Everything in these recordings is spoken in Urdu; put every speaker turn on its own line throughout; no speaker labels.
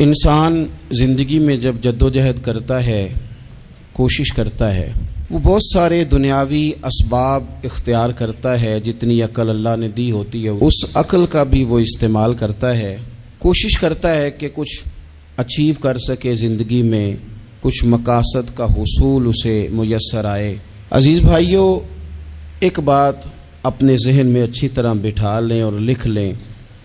انسان زندگی میں جب جدوجہد کرتا ہے، کوشش کرتا ہے، وہ بہت سارے دنیاوی اسباب اختیار کرتا ہے، جتنی عقل اللہ نے دی ہوتی ہے اس عقل کا بھی وہ استعمال کرتا ہے، کوشش کرتا ہے کہ کچھ اچیو کر سکے زندگی میں، کچھ مقاصد کا حصول اسے میسر آئے۔ عزیز بھائیوں، ایک بات اپنے ذہن میں اچھی طرح بٹھا لیں اور لکھ لیں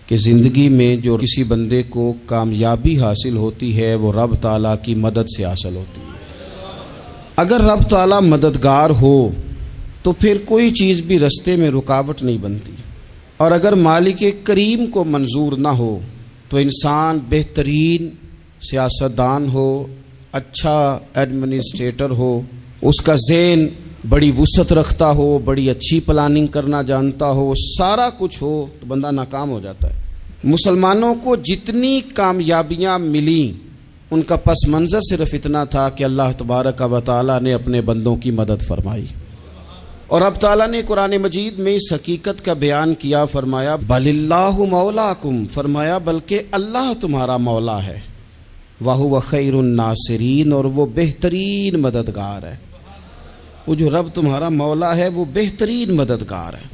کہ زندگی میں جو کسی بندے کو کامیابی حاصل ہوتی ہے وہ رب تعالیٰ کی مدد سے حاصل ہوتی ہے۔ اگر رب تعالیٰ مددگار ہو تو پھر کوئی چیز بھی رستے میں رکاوٹ نہیں بنتی، اور اگر مالک کریم کو منظور نہ ہو تو انسان بہترین سیاستدان ہو، اچھا ایڈمنسٹریٹر ہو، اس کا ذہن بڑی وسعت رکھتا ہو، بڑی اچھی پلاننگ کرنا جانتا ہو، سارا کچھ ہو، تو بندہ ناکام ہو جاتا ہے۔ مسلمانوں کو جتنی کامیابیاں ملیں ان کا پس منظر صرف اتنا تھا کہ اللہ تبارک و تعالیٰ نے اپنے بندوں کی مدد فرمائی، اور اب تعالیٰ نے قرآن مجید میں اس حقیقت کا بیان کیا، فرمایا بل اللہ مولاکم، فرمایا بلکہ اللہ تمہارا مولا ہے، وَهُوَ خَيْرُ النَّاصِرِينَ، اور وہ بہترین مددگار ہے۔ وہ جو رب تمہارا مولا ہے وہ بہترین مددگار ہے،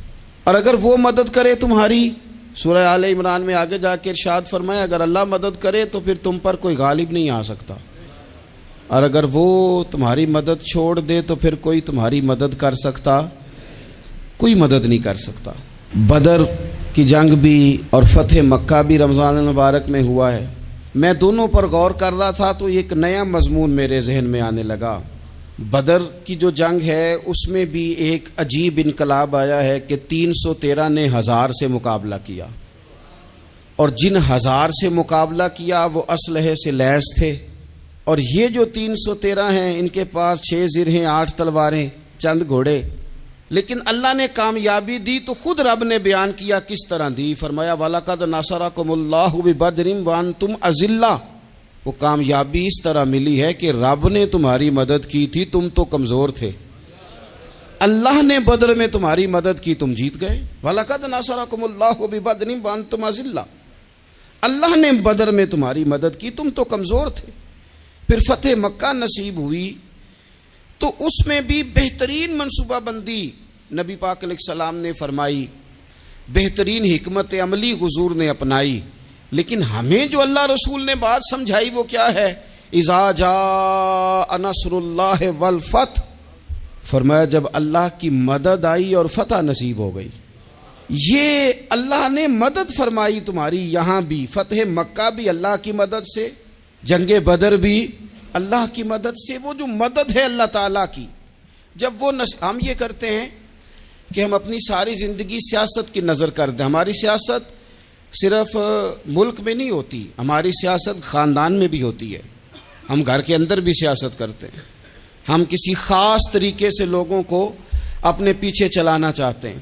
اور اگر وہ مدد کرے تمہاری، سورہ آل عمران میں آگے جا کے ارشاد فرمایا اگر اللہ مدد کرے تو پھر تم پر کوئی غالب نہیں آ سکتا، اور اگر وہ تمہاری مدد چھوڑ دے تو پھر کوئی تمہاری مدد کر سکتا، کوئی مدد نہیں کر سکتا۔ بدر کی جنگ بھی اور فتح مکہ بھی رمضان المبارک میں ہوا ہے۔ میں دونوں پر غور کر رہا تھا تو ایک نیا مضمون میرے ذہن میں آنے لگا۔ بدر کی جو جنگ ہے اس میں بھی ایک عجیب انقلاب آیا ہے کہ 313 نے 1000 سے مقابلہ کیا، اور جن 1000 سے مقابلہ کیا وہ اسلحے سے لیس تھے، اور یہ جو 313 ہیں ان کے پاس 6 زرہیں، 8 تلواریں، چند گھوڑے، لیکن اللہ نے کامیابی دی تو خود رب نے بیان کیا کس طرح دی، فرمایا وَلَقَدْ نَصَرَكُمُ اللَّهُ بِبَدْرٍ وَأَنْتُمْ أَذِلَّةٌ۔ وہ کامیابی اس طرح ملی ہے کہ رب نے تمہاری مدد کی تھی، تم تو کمزور تھے، اللہ نے بدر میں تمہاری مدد کی، تم جیت گئے۔ وَلَقَدْ نَصَرَكُمُ اللَّهُ بِبَدْرٍ وَأَنْتُمْ أَذِلَّةٌ، اللہ نے بدر میں تمہاری مدد کی، تم تو کمزور تھے۔ پھر فتح مکہ نصیب ہوئی تو اس میں بھی بہترین منصوبہ بندی نبی پاک علیہ السلام نے فرمائی، بہترین حکمت عملی حضور نے اپنائی، لیکن ہمیں جو اللہ رسول نے بات سمجھائی وہ کیا ہے؟ اذا جاء نصر اللہ والفتح، فرمایا جب اللہ کی مدد آئی اور فتح نصیب ہو گئی۔ یہ اللہ نے مدد فرمائی تمہاری، یہاں بھی فتح مکہ بھی اللہ کی مدد سے، جنگ بدر بھی اللہ کی مدد سے۔ وہ جو مدد ہے اللہ تعالیٰ کی، جب وہ ہم یہ کرتے ہیں کہ ہم اپنی ساری زندگی سیاست کی نظر کر دیں، ہماری سیاست صرف ملک میں نہیں ہوتی، ہماری سیاست خاندان میں بھی ہوتی ہے، ہم گھر کے اندر بھی سیاست کرتے ہیں، ہم کسی خاص طریقے سے لوگوں کو اپنے پیچھے چلانا چاہتے ہیں،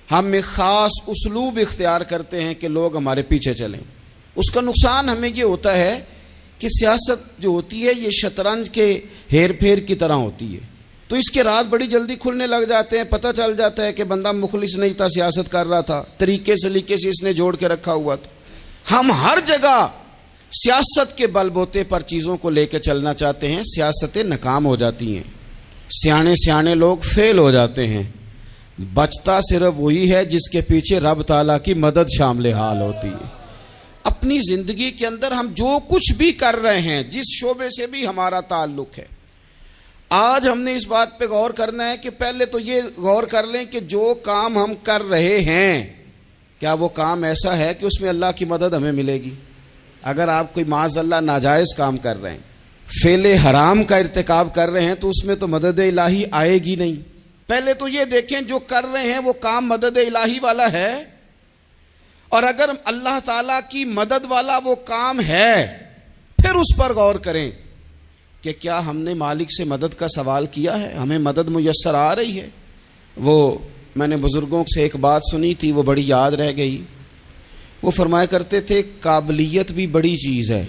ہم میں خاص اسلوب اختیار کرتے ہیں کہ لوگ ہمارے پیچھے چلیں۔ اس کا نقصان ہمیں یہ ہوتا ہے کہ سیاست جو ہوتی ہے یہ شطرنج کے ہیر پھیر کی طرح ہوتی ہے، تو اس کے راز بڑی جلدی کھلنے لگ جاتے ہیں، پتہ چل جاتا ہے کہ بندہ مخلص نہیں تھا، سیاست کر رہا تھا، طریقے سلیقے سے اس نے جوڑ کے رکھا ہوا تھا۔ ہم ہر جگہ سیاست کے بل بوتے پر چیزوں کو لے کے چلنا چاہتے ہیں، سیاستیں ناکام ہو جاتی ہیں، سیانے لوگ فیل ہو جاتے ہیں، بچتا صرف وہی ہے جس کے پیچھے رب تعالیٰ کی مدد شامل حال ہوتی ہے۔ اپنی زندگی کے اندر ہم جو کچھ بھی کر رہے ہیں، جس شعبے سے بھی ہمارا تعلق ہے، آج ہم نے اس بات پہ غور کرنا ہے کہ پہلے تو یہ غور کر لیں کہ جو کام ہم کر رہے ہیں کیا وہ کام ایسا ہے کہ اس میں اللہ کی مدد ہمیں ملے گی؟ اگر آپ کوئی معاذ اللہ ناجائز کام کر رہے ہیں، فعل حرام کا ارتکاب کر رہے ہیں، تو اس میں تو مدد الہی آئے گی نہیں۔ پہلے تو یہ دیکھیں جو کر رہے ہیں وہ کام مدد الہی والا ہے، اور اگر اللہ تعالیٰ کی مدد والا وہ کام ہے پھر اس پر غور کریں کہ کیا ہم نے مالک سے مدد کا سوال کیا ہے، ہمیں مدد میسر آ رہی ہے۔ وہ میں نے بزرگوں سے ایک بات سنی تھی، وہ بڑی یاد رہ گئی۔ وہ فرمایا کرتے تھے قابلیت بھی بڑی چیز ہے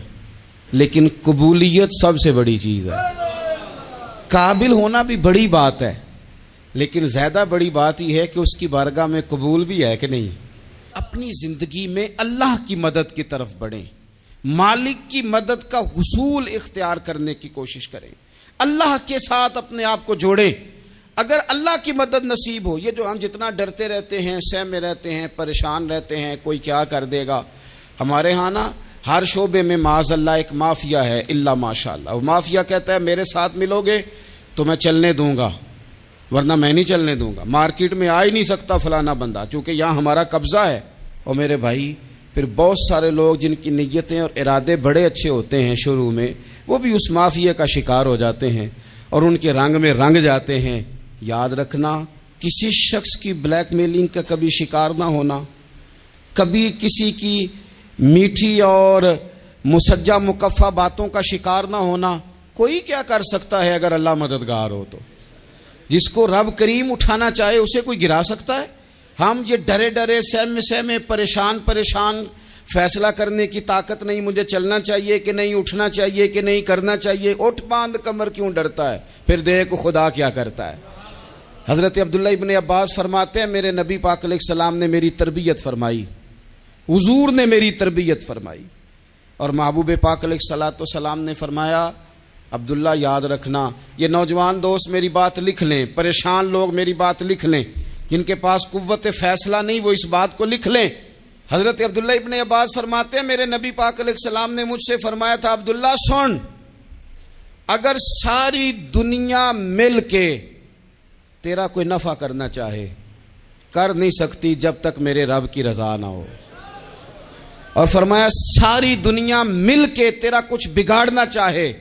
لیکن قبولیت سب سے بڑی چیز ہے۔ قابل ہونا بھی بڑی بات ہے لیکن زیادہ بڑی بات یہ ہے کہ اس کی بارگاہ میں قبول بھی ہے کہ نہیں۔ اپنی زندگی میں اللہ کی مدد کی طرف بڑھیں، مالک کی مدد کا حصول اختیار کرنے کی کوشش کریں، اللہ کے ساتھ اپنے آپ کو جوڑیں۔ اگر اللہ کی مدد نصیب ہو، یہ جو ہم جتنا ڈرتے رہتے ہیں، سہمے رہتے ہیں، پریشان رہتے ہیں کوئی کیا کر دے گا، ہمارے ہاں نا ہر شعبے میں معاذ اللہ ایک مافیا ہے، الا ماشاء اللہ۔ وہ مافیا کہتا ہے میرے ساتھ ملو گے تو میں چلنے دوں گا، ورنہ میں نہیں چلنے دوں گا، مارکیٹ میں آ ہی نہیں سکتا فلانا بندہ، چونکہ یہاں ہمارا قبضہ ہے۔ اور میرے بھائی پھر بہت سارے لوگ جن کی نیتیں اور ارادے بڑے اچھے ہوتے ہیں شروع میں، وہ بھی اس مافیا کا شکار ہو جاتے ہیں اور ان کے رنگ میں رنگ جاتے ہیں۔ یاد رکھنا، کسی شخص کی بلیک میلنگ کا کبھی شکار نہ ہونا، کبھی کسی کی میٹھی اور مسجع مکفہ باتوں کا شکار نہ ہونا۔ کوئی کیا کر سکتا ہے اگر اللہ مددگار ہو تو؟ جس کو رب کریم اٹھانا چاہے اسے کوئی گرا سکتا ہے؟ ہم یہ ڈرے ڈرے سہمے پریشان فیصلہ کرنے کی طاقت نہیں، مجھے چلنا چاہیے کہ نہیں، اٹھنا چاہیے کہ نہیں، کرنا چاہیے، اٹھ باندھ کمر کیوں ڈرتا ہے؟ پھر دیکھ خدا کیا کرتا ہے۔ حضرت عبداللہ ابن عباس فرماتے ہیں میرے نبی پاک علیہ السلام نے میری تربیت فرمائی، حضور نے میری تربیت فرمائی، اور محبوب پاک علیہ السلام نے فرمایا عبداللہ یاد رکھنا، یہ نوجوان دوست میری بات لکھ لیں، پریشان لوگ میری بات لکھ لیں، جن کے پاس قوت فیصلہ نہیں وہ اس بات کو لکھ لیں۔ حضرت عبداللہ ابن عباس فرماتے ہیں میرے نبی پاک علیہ السلام نے مجھ سے فرمایا تھا عبداللہ سن، اگر ساری دنیا مل کے تیرا کوئی نفع کرنا چاہے کر نہیں سکتی جب تک میرے رب کی رضا نہ ہو، اور فرمایا ساری دنیا مل کے تیرا کچھ بگاڑنا چاہے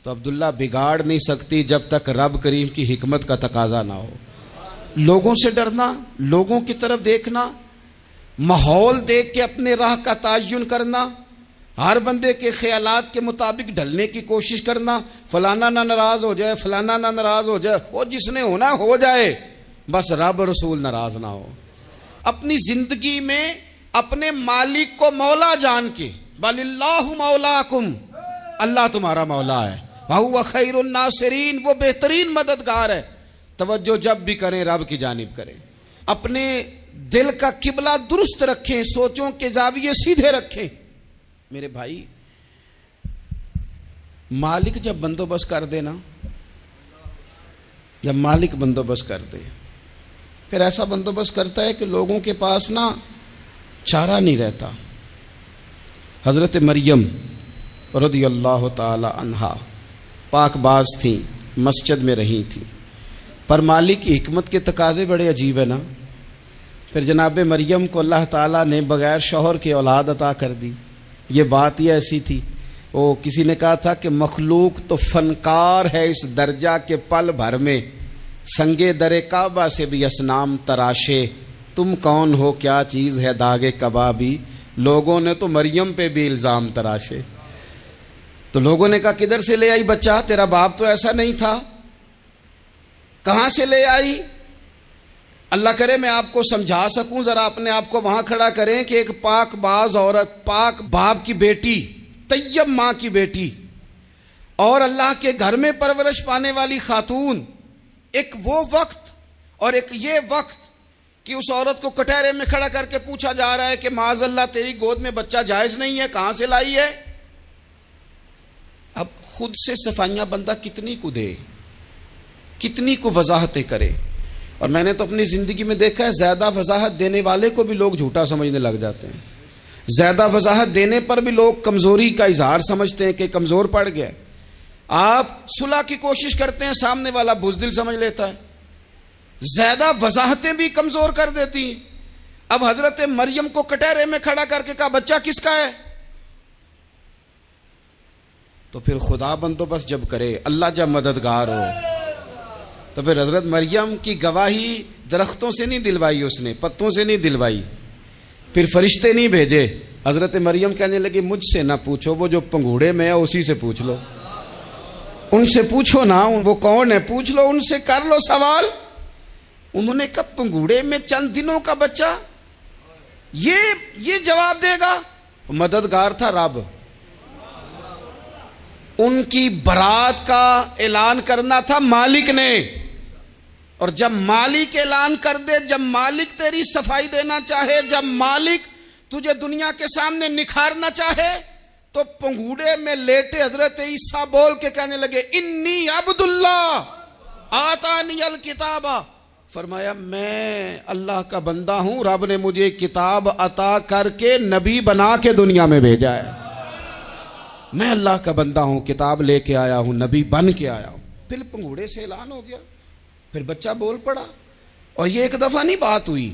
تو عبداللہ بگاڑ نہیں سکتی جب تک رب کریم کی حکمت کا تقاضا نہ ہو۔ لوگوں سے ڈرنا، لوگوں کی طرف دیکھنا، ماحول دیکھ کے اپنے راہ کا تعین کرنا، ہر بندے کے خیالات کے مطابق ڈھلنے کی کوشش کرنا، فلانا نہ ناراض ہو جائے، فلانا نہ ناراض ہو جائے، وہ جس نے ہونا ہو جائے، بس رب رسول ناراض نہ ہو۔ اپنی زندگی میں اپنے مالک کو مولا جان کے، بل اللہ مولاکم، اللہ تمہارا مولا ہے، وَهُوَ خَيْرُ النَّاصِرِينَ، وہ بہترین مددگار ہے۔ توجہ جب بھی کریں رب کی جانب کریں، اپنے دل کا قبلہ درست رکھیں، سوچوں کے زاویے سیدھے رکھیں۔ میرے بھائی مالک جب بندوبست کر دے نا، جب مالک بندوبست کر دے پھر ایسا بندوبست کرتا ہے کہ لوگوں کے پاس نا چارہ نہیں رہتا۔ حضرت مریم رضی اللہ تعالی عنہا پاک باز تھیں، مسجد میں رہی تھیں، پر مالک کی حکمت کے تقاضے بڑے عجیب ہے نا۔ پھر جناب مریم کو اللہ تعالیٰ نے بغیر شوہر کے اولاد عطا کر دی۔ یہ بات ہی ایسی تھی، وہ کسی نے کہا تھا کہ مخلوق تو فنکار ہے اس درجہ کے پل بھر میں سنگے در کعبہ سے بھی اصنام تراشے، تم کون ہو کیا چیز ہے داغ کبابی، لوگوں نے تو مریم پہ بھی الزام تراشے۔ تو لوگوں نے کہا کدھر سے لے آئی بچہ، تیرا باپ تو ایسا نہیں تھا، کہاں سے لے آئی؟ اللہ کرے میں آپ کو سمجھا سکوں، ذرا اپنے آپ کو وہاں کھڑا کریں کہ ایک پاک باز عورت، پاک باپ کی بیٹی، طیب ماں کی بیٹی، اور اللہ کے گھر میں پرورش پانے والی خاتون، ایک وہ وقت اور ایک یہ وقت کہ اس عورت کو کٹہرے میں کھڑا کر کے پوچھا جا رہا ہے کہ معاذ اللہ تیری گود میں بچہ جائز نہیں ہے، کہاں سے لائی ہے؟ اب خود سے صفائیاں بندہ کتنی کو دے، کتنی کو وضاحتیں کرے۔ اور میں نے تو اپنی زندگی میں دیکھا ہے زیادہ وضاحت دینے والے کو بھی لوگ جھوٹا سمجھنے لگ جاتے ہیں، زیادہ وضاحت دینے پر بھی لوگ کمزوری کا اظہار سمجھتے ہیں کہ کمزور پڑ گیا۔ آپ صلح کی کوشش کرتے ہیں، سامنے والا بزدل سمجھ لیتا ہے، زیادہ وضاحتیں بھی کمزور کر دیتی ہیں۔ اب حضرت مریم کو کٹہرے میں کھڑا کر کے کہا بچہ کس کا ہے؟ تو پھر خدا بندوبست جب کرے، اللہ جب مددگار ہو، تو پھر حضرت مریم کی گواہی درختوں سے نہیں دلوائی، اس نے پتوں سے نہیں دلوائی، پھر فرشتے نہیں بھیجے۔ حضرت مریم کہنے لگی مجھ سے نہ پوچھو، وہ جو پنگوڑے میں ہے اسی سے پوچھ لو، ان سے پوچھو نا، وہ کون ہے پوچھ لو، ان سے کر لو سوال۔ انہوں نے کہا پنگوڑے میں چند دنوں کا بچہ، یہ جواب دے گا؟ مددگار تھا رب، ان کی برات کا اعلان کرنا تھا مالک نے، اور جب مالک اعلان کر دے، جب مالک تیری صفائی دینا چاہے، جب مالک تجھے دنیا کے سامنے نکھارنا چاہے، تو پنگوڑے میں لیٹے حضرت عیسیٰ بول کے کہنے لگے انی عبداللہ آتانی الکتاب، فرمایا میں اللہ کا بندہ ہوں، رب نے مجھے کتاب عطا کر کے نبی بنا کے دنیا میں بھیجا ہے، میں اللہ کا بندہ ہوں، کتاب لے کے آیا ہوں، نبی بن کے آیا ہوں۔ پھر پنگوڑے سے اعلان ہو گیا، پھر بچہ بول پڑا۔ اور یہ ایک دفعہ نہیں بات ہوئی،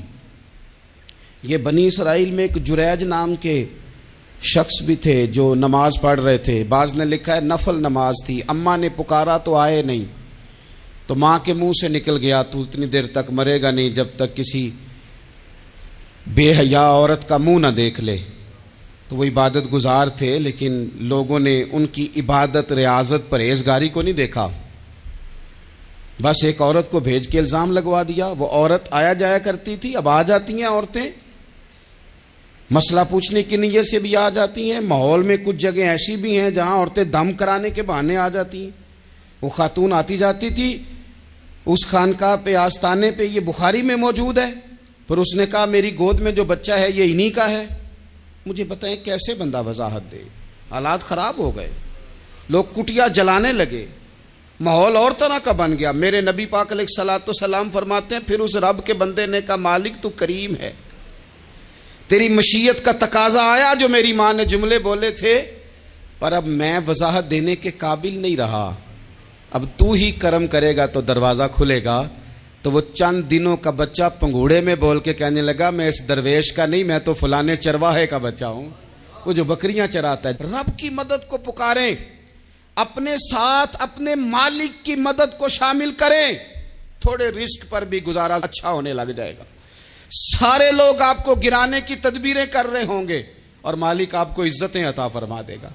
یہ بنی اسرائیل میں ایک جریج نام کے شخص بھی تھے جو نماز پڑھ رہے تھے، بعض نے لکھا ہے نفل نماز تھی، اماں نے پکارا تو آئے نہیں، تو ماں کے منہ سے نکل گیا تو اتنی دیر تک مرے گا نہیں جب تک کسی بے حیا عورت کا منہ نہ دیکھ لے۔ تو وہ عبادت گزار تھے، لیکن لوگوں نے ان کی عبادت، ریاضت، پرہیزگاری کو نہیں دیکھا، بس ایک عورت کو بھیج کے الزام لگوا دیا۔ وہ عورت آیا جایا کرتی تھی، اب آ جاتی ہیں عورتیں، مسئلہ پوچھنے کی نیت سے بھی آ جاتی ہیں۔ ماحول میں کچھ جگہ ایسی بھی ہیں جہاں عورتیں دم کرانے کے بہانے آ جاتی ہیں۔ وہ خاتون آتی جاتی تھی اس خانقاہ پہ، آستانے پہ، یہ بخاری میں موجود ہے، پھر اس نے کہا میری گود میں جو بچہ ہے یہ انہی کا ہے۔ مجھے بتائیں کیسے بندہ وضاحت دے؟ حالات خراب ہو گئے، لوگ کٹیا جلانے لگے، ماحول اور طرح کا بن گیا۔ میرے نبی پاک علیہ الصلوۃ والسلام فرماتے ہیں پھر اس رب کے بندے نے کہا مالک تو کریم ہے، تیری مشیت کا تقاضا آیا جو میری ماں نے جملے بولے تھے، پر اب میں وضاحت دینے کے قابل نہیں رہا، اب تو ہی کرم کرے گا تو دروازہ کھلے گا۔ تو وہ چند دنوں کا بچہ پنگوڑے میں بول کے کہنے لگا میں اس درویش کا نہیں، میں تو فلانے چرواہے کا بچہ ہوں، وہ جو بکریاں چراتا ہے۔ رب کی مدد کو پکاریں، اپنے ساتھ اپنے مالک کی مدد کو شامل کریں، تھوڑے رزق پر بھی گزارا اچھا ہونے لگ جائے گا۔ سارے لوگ آپ کو گرانے کی تدبیریں کر رہے ہوں گے اور مالک آپ کو عزتیں عطا فرما دے گا،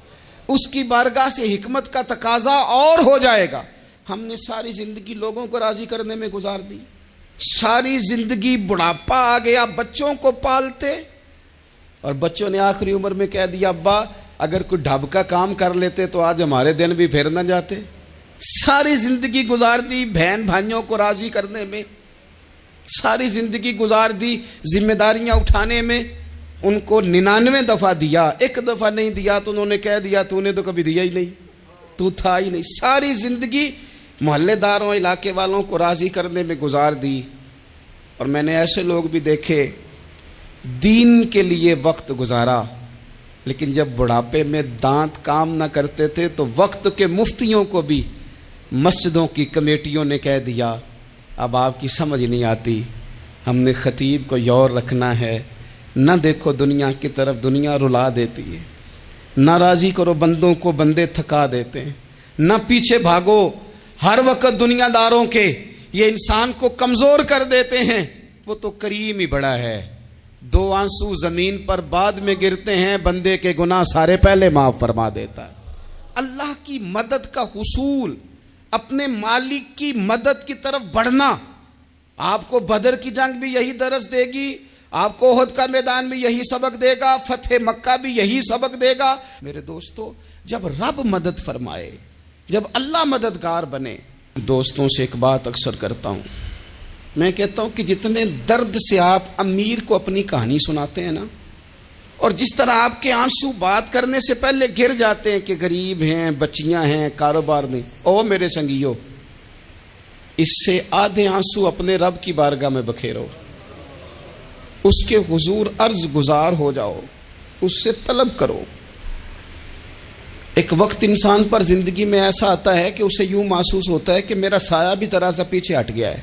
اس کی بارگاہ سے حکمت کا تقاضا اور ہو جائے گا۔ ہم نے ساری زندگی لوگوں کو راضی کرنے میں گزار دی، ساری زندگی بڑھاپا آ گیا بچوں کو پالتے، اور بچوں نے آخری عمر میں کہہ دیا ابا اگر کوئی ڈھب کا کام کر لیتے تو آج ہمارے دن بھی پھر نہ جاتے۔ ساری زندگی گزار دی بہن بھائیوں کو راضی کرنے میں، ساری زندگی گزار دی ذمہ داریاں اٹھانے میں، ان کو 99 دفعہ دیا، ایک دفعہ نہیں دیا تو انہوں نے کہہ دیا تو نے تو کبھی دیا ہی نہیں، تو تھا ہی نہیں۔ ساری زندگی محلے داروں، علاقے والوں کو راضی کرنے میں گزار دی۔ اور میں نے ایسے لوگ بھی دیکھے دین کے لیے وقت گزارا، لیکن جب بڑھاپے میں دانت کام نہ کرتے تھے تو وقت کے مفتیوں کو بھی مسجدوں کی کمیٹیوں نے کہہ دیا اب آپ کی سمجھ نہیں آتی، ہم نے خطیب کو یور رکھنا ہے، نہ دیکھو دنیا کی طرف، دنیا رلا دیتی ہے، نہ راضی کرو بندوں کو، بندے تھکا دیتے ہیں، نہ پیچھے بھاگو ہر وقت دنیا داروں کے، یہ انسان کو کمزور کر دیتے ہیں۔ وہ تو کریم ہی بڑا ہے، 2 آنسو زمین پر بعد میں گرتے ہیں، بندے کے گناہ سارے پہلے معاف فرما دیتا ہے۔ اللہ کی مدد کا حصول، اپنے مالک کی مدد کی طرف بڑھنا، آپ کو بدر کی جنگ بھی یہی درس دے گی، آپ کو احد کا میدان بھی یہی سبق دے گا، فتح مکہ بھی یہی سبق دے گا۔ میرے دوستو جب رب مدد فرمائے، جب اللہ مددگار بنے، دوستوں سے ایک بات اکثر کرتا ہوں، میں کہتا ہوں کہ جتنے درد سے آپ امیر کو اپنی کہانی سناتے ہیں نا، اور جس طرح آپ کے آنسو بات کرنے سے پہلے گر جاتے ہیں کہ غریب ہیں، بچیاں ہیں، کاروبار نہیں، او میرے سنگیو، اس سے آدھے آنسو اپنے رب کی بارگاہ میں بکھیرو، اس کے حضور عرض گزار ہو جاؤ، اس سے طلب کرو۔ ایک وقت انسان پر زندگی میں ایسا آتا ہے کہ اسے یوں محسوس ہوتا ہے کہ میرا سایہ بھی ذرا سا پیچھے ہٹ گیا ہے،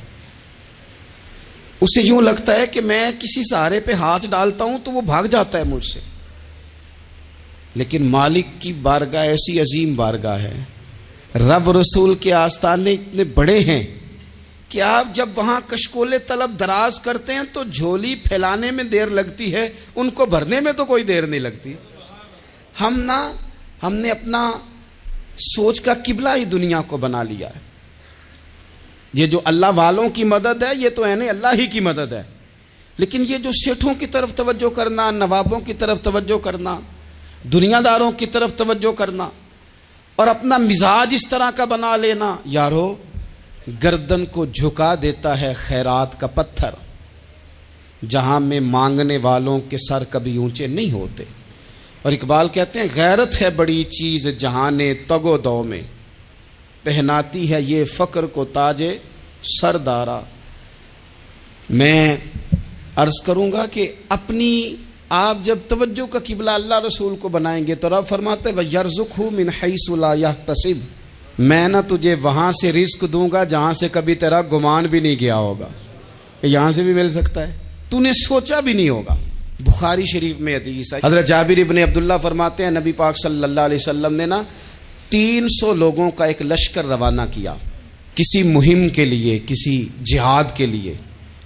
اسے یوں لگتا ہے کہ میں کسی سہارے پہ ہاتھ ڈالتا ہوں تو وہ بھاگ جاتا ہے مجھ سے، لیکن مالک کی بارگاہ ایسی عظیم بارگاہ ہے، رب رسول کے آستانے اتنے بڑے ہیں کہ آپ جب وہاں کشکول طلب دراز کرتے ہیں تو جھولی پھیلانے میں دیر لگتی ہے، ان کو بھرنے میں تو کوئی دیر نہیں لگتی۔ ہم نے اپنا سوچ کا قبلہ ہی دنیا کو بنا لیا ہے۔ یہ جو اللہ والوں کی مدد ہے یہ تو ہے نہیں، اللہ ہی کی مدد ہے، لیکن یہ جو سیٹھوں کی طرف توجہ کرنا، نوابوں کی طرف توجہ کرنا، دنیا داروں کی طرف توجہ کرنا، اور اپنا مزاج اس طرح کا بنا لینا، یارو گردن کو جھکا دیتا ہے خیرات کا پتھر، جہاں میں مانگنے والوں کے سر کبھی اونچے نہیں ہوتے۔ اور اقبال کہتے ہیں غیرت ہے بڑی چیز جہانے تگ و دو میں، پہناتی ہے یہ فقر کو تاج سردارا۔ میں عرض کروں گا کہ اپنی آپ جب توجہ کا قبلہ اللہ رسول کو بنائیں گے تو رب فرماتے ہیں وَيَرْزُقْهُ مِنْ حَيْثُ لَا يَحْتَسِبُ، میں نہ تجھے وہاں سے رزق دوں گا جہاں سے کبھی تیرا گمان بھی نہیں گیا ہوگا، یہاں سے بھی مل سکتا ہے، تو نے سوچا بھی نہیں ہوگا۔ بخاری شریف میں حدیث ہے، حضرت جابر ابن عبداللہ فرماتے ہیں نبی پاک صلی اللہ علیہ وسلم نے 300 لوگوں کا ایک لشکر روانہ کیا کسی مہم کے لیے، کسی جہاد کے لیے۔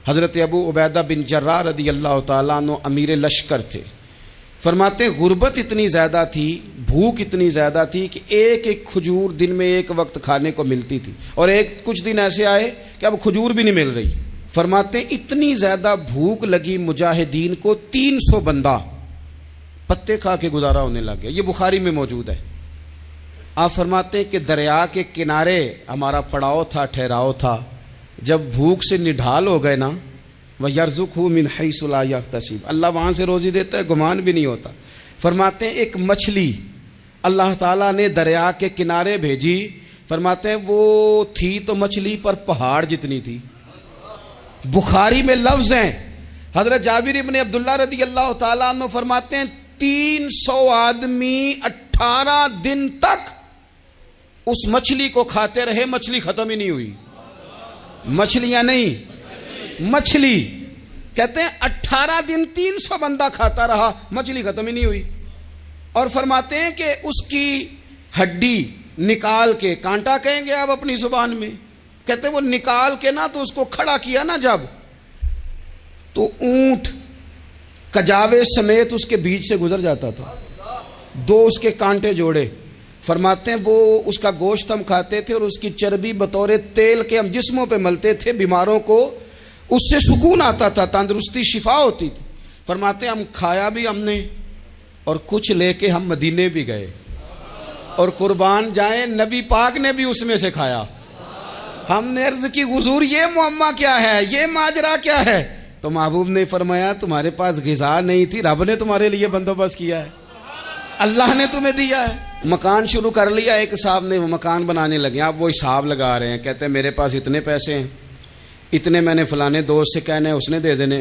حضرت ابو عبیدہ بن جراح رضی اللہ تعالیٰ عنہ امیر لشکر تھے۔ فرماتے ہیں غربت اتنی زیادہ تھی، بھوک اتنی زیادہ تھی کہ ایک ایک کھجور دن میں ایک وقت کھانے کو ملتی تھی، اور کچھ دن ایسے آئے کہ اب کھجور بھی نہیں مل رہی۔ فرماتے ہیں اتنی زیادہ بھوک لگی مجاہدین کو 300 بندہ پتے کھا کے گزارا ہونے لگ گیا۔ یہ بخاری میں موجود ہے۔ آپ فرماتے ہیں کہ دریا کے کنارے ہمارا پڑاؤ تھا، ٹھہراؤ تھا، جب بھوک سے نڈھال ہو گئے نا، وَيَرْزُقْهُ مِنْ حَيْثُ لَا يَحْتَسِبُ، اللہ وہاں سے روزی دیتا ہے، گمان بھی نہیں ہوتا۔ فرماتے ہیں ایک مچھلی اللہ تعالیٰ نے دریا کے کنارے بھیجی، فرماتے ہیں وہ تھی تو مچھلی پر پہاڑ جتنی تھی۔ بخاری میں لفظ ہیں، حضرت جابر ابن عبداللہ رضی اللہ تعالیٰ عنہ فرماتے ہیں 300 آدمی 18 دن تک اس مچھلی کو کھاتے رہے، مچھلی ختم ہی نہیں ہوئی۔ مچھلیاں نہیں، مچھلی کہتے ہیں 18 دن 300 بندہ کھاتا رہا، مچھلی ختم ہی نہیں ہوئی۔ اور فرماتے ہیں کہ اس کی ہڈی نکال کے، کانٹا کہیں گے آپ اپنی زبان میں، کہتے ہیں وہ نکال کے نا تو اس کو کھڑا کیا نا جب، تو اونٹ کجاوے سمیت اس کے بیچ سے گزر جاتا تھا، 2 اس کے کانٹے جوڑے۔ فرماتے ہیں وہ اس کا گوشت ہم کھاتے تھے اور اس کی چربی بطور تیل کے ہم جسموں پہ ملتے تھے، بیماروں کو اس سے سکون آتا تھا، تندرستی شفا ہوتی تھی۔ فرماتے ہیں ہم کھایا بھی ہم نے، اور کچھ لے کے ہم مدینے بھی گئے، اور قربان جائیں نبی پاک نے بھی اس میں سے کھایا۔ ہم نے عرض کی حضور یہ معمہ کیا ہے، یہ ماجرا کیا ہے؟ تو محبوب نے فرمایا تمہارے پاس غذا نہیں تھی، رب نے تمہارے لیے بندوبست کیا ہے، اللہ نے تمہیں دیا ہے۔ مکان شروع کر لیا، ایک صاحب نے وہ مکان بنانے لگے، آپ وہ حساب لگا رہے ہیں، کہتے ہیں میرے پاس اتنے پیسے ہیں، اتنے میں نے فلانے دوست سے کہنا ہے اس نے دے دینے،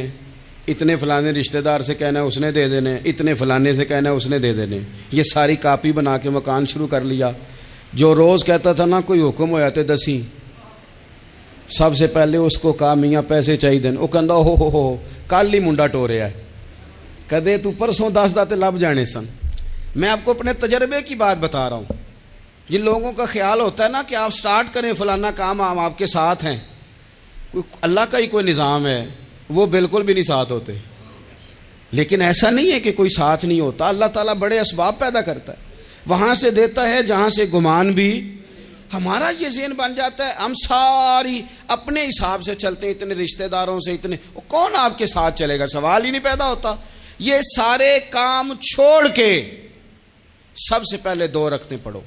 اتنے فلانے رشتہ دار سے کہنا ہے اس نے دے دینے، اتنے فلانے سے کہنا ہے اس نے دے دینے۔ یہ ساری کاپی بنا کے مکان شروع کر لیا۔ جو روز کہتا تھا نا کوئی حکم ہو جاتے 10 سب سے پہلے اس کو کہا میاں پیسے چاہیے دن، وہ کہندا ہو کل ہی منڈا ٹوریا ہے، کدے تو پرسوں 10 داتے لب جانے سن۔ میں آپ کو اپنے تجربے کی بات بتا رہا ہوں۔ جن لوگوں کا خیال ہوتا ہے نا کہ آپ سٹارٹ کریں فلانا کام، ہم آپ کے ساتھ ہیں، اللہ کا ہی کوئی نظام ہے، وہ بالکل بھی نہیں ساتھ ہوتے۔ لیکن ایسا نہیں ہے کہ کوئی ساتھ نہیں ہوتا، اللہ تعالیٰ بڑے اسباب پیدا کرتا ہے، وہاں سے دیتا ہے جہاں سے گمان بھی۔ ہمارا یہ ذہن بن جاتا ہے ہم ساری اپنے حساب سے چلتے ہیں، اتنے رشتہ داروں سے، اتنے، کون آپ کے ساتھ چلے گا؟ سوال ہی نہیں پیدا ہوتا۔ یہ سارے کام چھوڑ کے سب سے پہلے 2 رکعتیں پڑھو،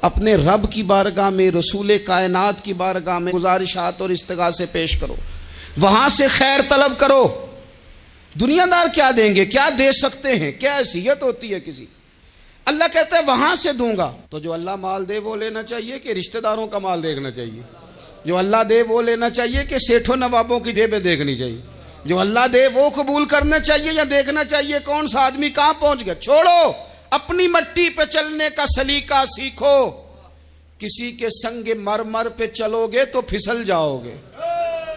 اپنے رب کی بارگاہ میں، رسول کائنات کی بارگاہ میں گزارشات اور استغاثے پیش کرو، وہاں سے خیر طلب کرو۔ دنیا دار کیا دیں گے، کیا دے سکتے ہیں، کیا حیثیت ہوتی ہے کسی؟ اللہ کہتا ہے وہاں سے دوں گا۔ تو جو اللہ مال دے وہ لینا چاہیے کہ رشتہ داروں کا مال دیکھنا چاہیے؟ جو اللہ دے وہ لینا چاہیے کہ سیٹھوں نوابوں کی جیبیں دیکھنی چاہیے؟ جو اللہ دے وہ قبول کرنا چاہیے یا دیکھنا چاہیے کون سا آدمی کہاں پہنچ گیا؟ چھوڑو، اپنی مٹی پہ چلنے کا سلیقہ سیکھو۔ کسی کے سنگ مرمر پہ چلو گے تو پھسل جاؤ گے،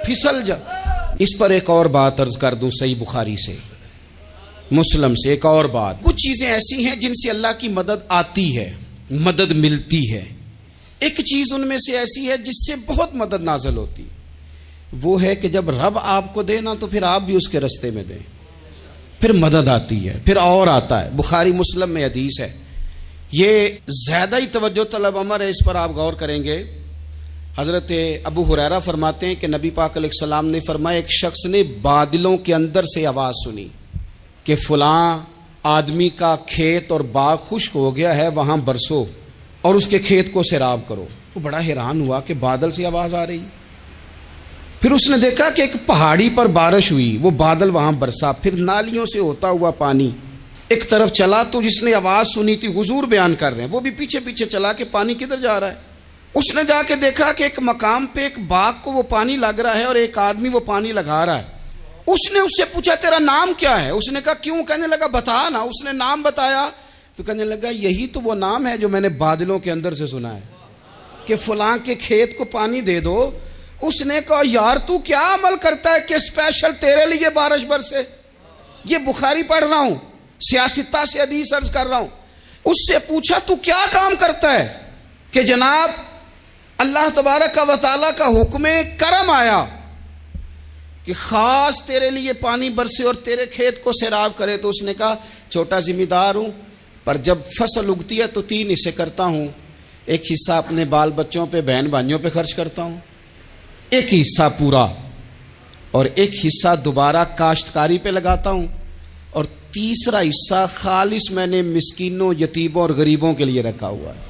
پھسل جاؤ۔ اس پر ایک اور بات عرض کر دوں، صحیح بخاری سے، مسلم سے ایک اور بات۔ کچھ چیزیں ایسی ہیں جن سے اللہ کی مدد آتی ہے، مدد ملتی ہے۔ ایک چیز ان میں سے ایسی ہے جس سے بہت مدد نازل ہوتی، وہ ہے کہ جب رب آپ کو دے نا تو پھر آپ بھی اس کے رستے میں دیں، پھر مدد آتی ہے، پھر اور آتا ہے۔ بخاری مسلم میں حدیث ہے، یہ زیادہ ہی توجہ طلب امر ہے، اس پر آپ غور کریں گے۔ حضرت ابو ہریرہ فرماتے ہیں کہ نبی پاک علیہ السلام نے فرمایا ایک شخص نے بادلوں کے اندر سے آواز سنی کہ فلاں آدمی کا کھیت اور باغ خشک ہو گیا ہے، وہاں برسو اور اس کے کھیت کو سیراب کرو۔ وہ بڑا حیران ہوا کہ بادل سے آواز آ رہی۔ پھر اس نے دیکھا کہ ایک پہاڑی پر بارش ہوئی، وہ بادل وہاں برسا، پھر نالیوں سے ہوتا ہوا پانی ایک طرف چلا تو جس نے آواز سنی تھی حضور بیان کر رہے ہیں، وہ بھی پیچھے پیچھے چلا کہ پانی کدھر جا رہا ہے۔ اس نے جا کے دیکھا کہ ایک مقام پہ ایک باغ کو وہ پانی لگ رہا ہے اور ایک آدمی وہ پانی لگا رہا ہے۔ اس نے اس سے پوچھا تیرا نام کیا ہے؟ اس نے کہا کیوں؟ کہنے لگا بتا نا۔ اس نے نام بتایا تو کہنے لگا یہی تو وہ نام ہے جو میں نے بادلوں کے اندر سے سنا ہے کہ فلاں کے کھیت کو پانی دے دو۔ اس نے کہا یار تو کیا عمل کرتا ہے کہ اسپیشل تیرے لیے بارش برسے؟ یہ بخاری پڑھ رہا ہوں، سیاستہ سے حدیث عرض کر رہا ہوں۔ اس سے پوچھا تو کیا کام کرتا ہے کہ جناب اللہ تبارک و تعالیٰ کا حکم کرم آیا کہ خاص تیرے لیے پانی برسے اور تیرے کھیت کو سیراب کرے؟ تو اس نے کہا چھوٹا ذمہ دار ہوں، پر جب فصل اگتی ہے تو 3 حصے کرتا ہوں، ایک حصہ اپنے بال بچوں پہ بہن بھائیوں پہ خرچ کرتا ہوں، ایک حصہ پورا، اور ایک حصہ دوبارہ کاشتکاری پہ لگاتا ہوں، اور تیسرا حصہ خالص میں نے مسکینوں، یتیموں اور غریبوں کے لیے رکھا ہوا ہے۔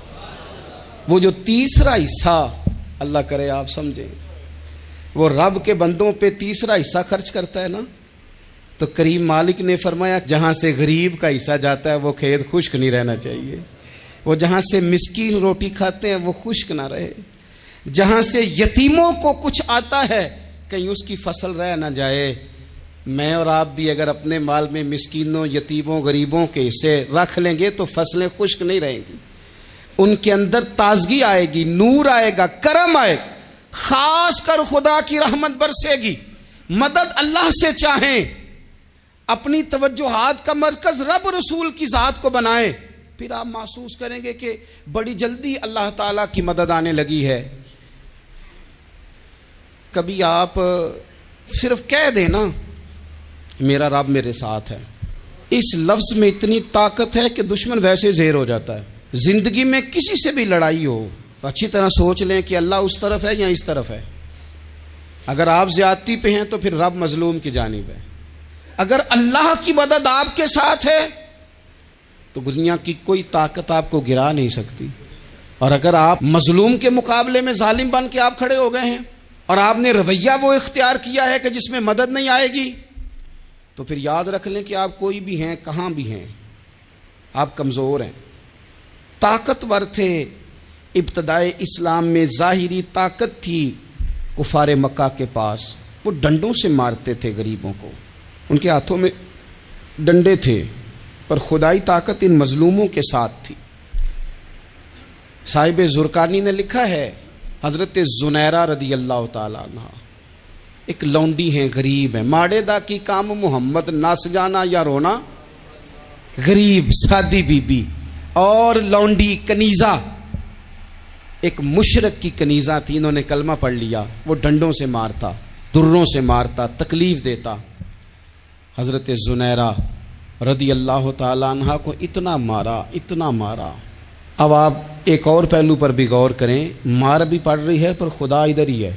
وہ جو تیسرا حصہ اللہ کرے آپ سمجھیں، وہ رب کے بندوں پہ تیسرا حصہ خرچ کرتا ہے نا، تو کریم مالک نے فرمایا جہاں سے غریب کا حصہ جاتا ہے وہ کھیت خشک نہیں رہنا چاہیے، وہ جہاں سے مسکین روٹی کھاتے ہیں وہ خشک نہ رہے، جہاں سے یتیموں کو کچھ آتا ہے کہیں اس کی فصل رہ نہ جائے۔ میں اور آپ بھی اگر اپنے مال میں مسکینوں، یتیموں، غریبوں کے حصے رکھ لیں گے تو فصلیں خشک نہیں رہیں گی، ان کے اندر تازگی آئے گی، نور آئے گا، کرم آئے گا، خاص کر خدا کی رحمت برسے گی۔ مدد اللہ سے چاہیں، اپنی توجہات کا مرکز رب رسول کی ذات کو بنائیں، پھر آپ محسوس کریں گے کہ بڑی جلدی اللہ تعالیٰ کی مدد آنے لگی ہے۔ کبھی آپ صرف کہہ دیں نا میرا رب میرے ساتھ ہے، اس لفظ میں اتنی طاقت ہے کہ دشمن ویسے زہر ہو جاتا ہے۔ زندگی میں کسی سے بھی لڑائی ہو اچھی طرح سوچ لیں کہ اللہ اس طرف ہے یا اس طرف ہے۔ اگر آپ زیادتی پہ ہیں تو پھر رب مظلوم کی جانب ہے۔ اگر اللہ کی مدد آپ کے ساتھ ہے تو دنیا کی کوئی طاقت آپ کو گرا نہیں سکتی، اور اگر آپ مظلوم کے مقابلے میں ظالم بن کے آپ کھڑے ہو گئے ہیں اور آپ نے رویہ وہ اختیار کیا ہے کہ جس میں مدد نہیں آئے گی، تو پھر یاد رکھ لیں کہ آپ کوئی بھی ہیں، کہاں بھی ہیں، آپ کمزور ہیں۔ طاقتور تھے ابتدائے اسلام میں، ظاہری طاقت تھی کفار مکہ کے پاس، وہ ڈنڈوں سے مارتے تھے غریبوں کو، ان کے ہاتھوں میں ڈنڈے تھے، پر خدائی طاقت ان مظلوموں کے ساتھ تھی۔ صاحب زرقانی نے لکھا ہے حضرت زنیرہ رضی اللہ تعالیٰ عنہ ایک لونڈی ہیں، غریب ہیں، ماڑے دا کی کام محمد نس جانا یا رونا، غریب سادی بی بی اور لونڈی کنیزہ، ایک مشرک کی کنیزہ تھی، انہوں نے کلمہ پڑھ لیا، وہ ڈنڈوں سے مارتا، دروں سے مارتا، تکلیف دیتا۔ حضرت زنیرہ رضی اللہ تعالیٰ عنہ کو اتنا مارا، اتنا مارا۔ اب آپ ایک اور پہلو پر بھی غور کریں، مار بھی پڑ رہی ہے پر خدا ادھر ہی ہے۔